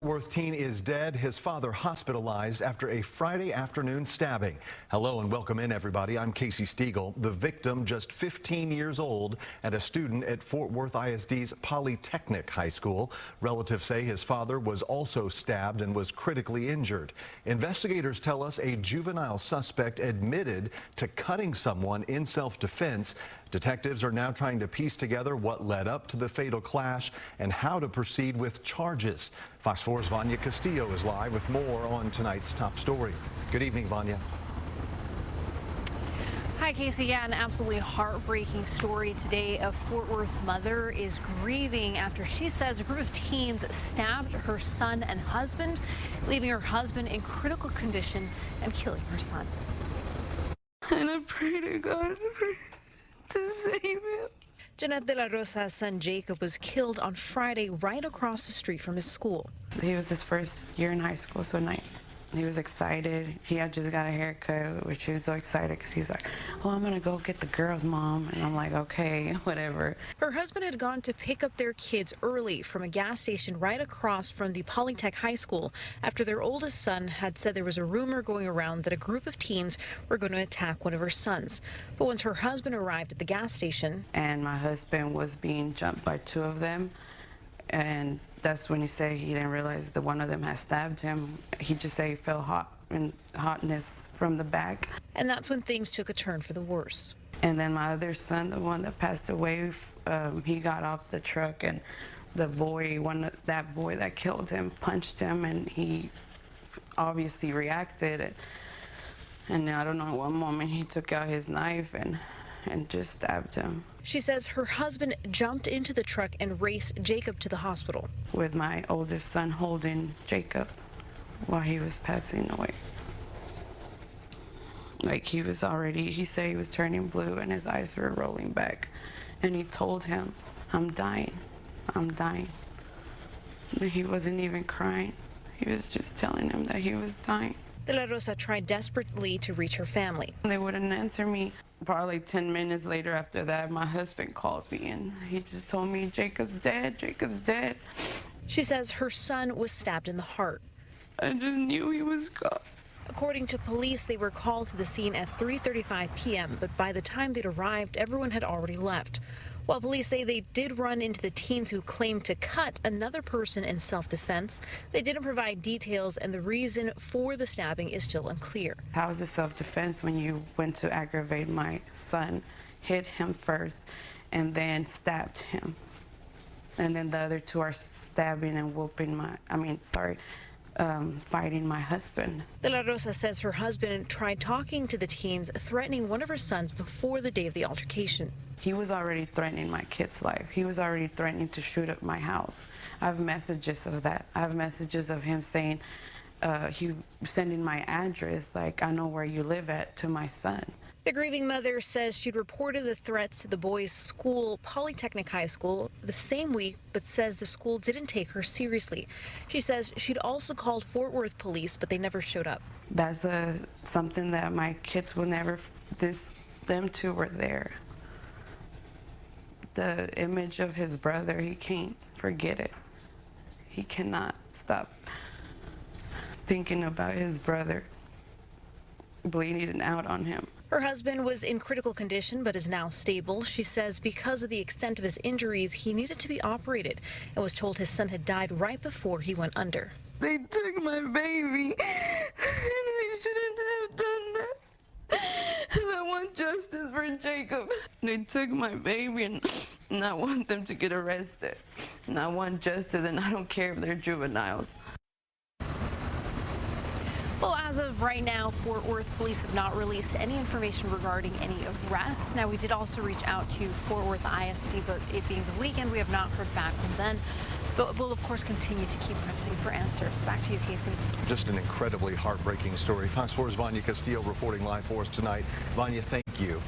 Worth teen is dead, his father hospitalized after a Friday afternoon stabbing. Hello and welcome in, everybody. I'm Casey Stiegel. The victim, just 15 years old and a student at Fort Worth ISD's Polytechnic High School. Relatives say his father was also stabbed and was critically injured. Investigators tell us a juvenile suspect admitted to cutting someone in self-defense. Detectives are now trying to piece together what led up to the fatal clash and how to proceed with charges. Fox 4's Vanya Castillo is live with more on tonight's top story. Good evening, Vanya. Hi, Casey. Yeah, an absolutely heartbreaking story today. A Fort Worth mother is grieving after she says a group of teens stabbed her son and husband, leaving her husband in critical condition and killing her son. And I pray to God to save him. Jeanette De La Rosa's son Jacob was killed on Friday right across the street from his school. He was his first year in high school, so he was excited. He had just got a haircut, which he was so excited because he's like, oh, I'm going to go get the girls, Mom. And I'm like, okay, whatever. Her husband had gone to pick up their kids early from a gas station right across from the Polytech High School after their oldest son had said there was a rumor going around that a group of teens were going to attack one of her sons. But once her husband arrived at the gas station, and my husband was being jumped by two of them, and that's when he said he didn't realize that one of them had stabbed him. He just said he felt hotness from the back. And that's when things took a turn for the worse. And then my other son, the one that passed away, he got off the truck, and that boy that killed him punched him, and he obviously reacted. And I don't know, at one moment he took out his knife and just stabbed him. She says her husband jumped into the truck and raced Jacob to the hospital, with my oldest son holding Jacob while he was passing away. Like he said he was turning blue and his eyes were rolling back. And he told him, I'm dying, I'm dying. But he wasn't even crying. He was just telling him that he was dying. De La Rosa tried desperately to reach her family. They wouldn't answer me. Probably 10 minutes later after that, my husband called me and he just told me, Jacob's dead, Jacob's dead. She says her son was stabbed in the heart. I just knew he was gone. According to police, they were called to the scene at 3:35 p.m., but by the time they'd arrived, everyone had already left. While police say they did run into the teens who claimed to cut another person in self-defense, they didn't provide details, and the reason for the stabbing is still unclear. How is it self-defense when you went to aggravate my son, hit him first, and then stabbed him? And then the other two are stabbing and fighting my husband. De La Rosa says her husband tried talking to the teens, threatening one of her sons before the day of the altercation. He was already threatening my kid's life. He was already threatening to shoot up my house. I have messages of that. I have messages of him saying, he sending my address, like, I know where you live at, to my son. The grieving mother says she'd reported the threats to the boys' school, Polytechnic High School, the same week, but says the school didn't take her seriously. She says she'd also called Fort Worth police, but they never showed up. That's something that my kids will never, them two were there. The image of his brother, he can't forget it. He cannot stop thinking about his brother bleeding out on him. Her husband was in critical condition but is now stable. She says because of the extent of his injuries, he needed to be operated and was told his son had died right before he went under. They took my baby, and they shouldn't have done that. I want justice for Jacob. They took my baby, and I want them to get arrested. And I want justice, and I don't care if they're juveniles. Well, as of right now, Fort Worth police have not released any information regarding any arrests. Now, we did also reach out to Fort Worth ISD, but it being the weekend, we have not heard back from them. But we'll, of course, continue to keep pressing for answers. Back to you, Casey. Just an incredibly heartbreaking story. Fox 4's Vanya Castillo reporting live for us tonight. Vanya, thank you.